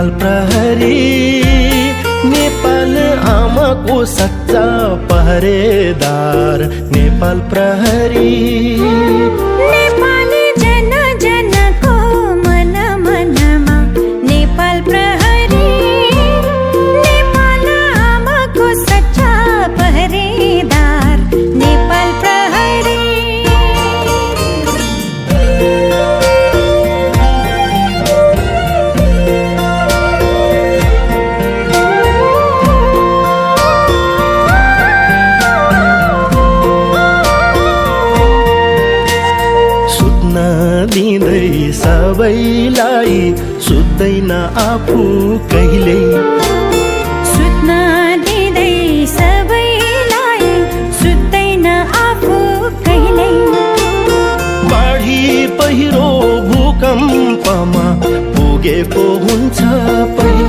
नेपाल प्रहरी नेपाल आमाको सच्चा पहरेदार नेपाल प्रहरी नेपाली जन जनको मन मनमा नेपाल प्रहरी नेपाल आमाको सच्चा पहरेदार नेपाल प्रहरी दिँदै सबैलाई सुत्दैन आफू कहिल्यै सुत्न दिँदै सबैलाई सुत्दैन आफू कहिल्यै बाढी पहिरो भूकम्पमा पुगेको हुन्छ पहिले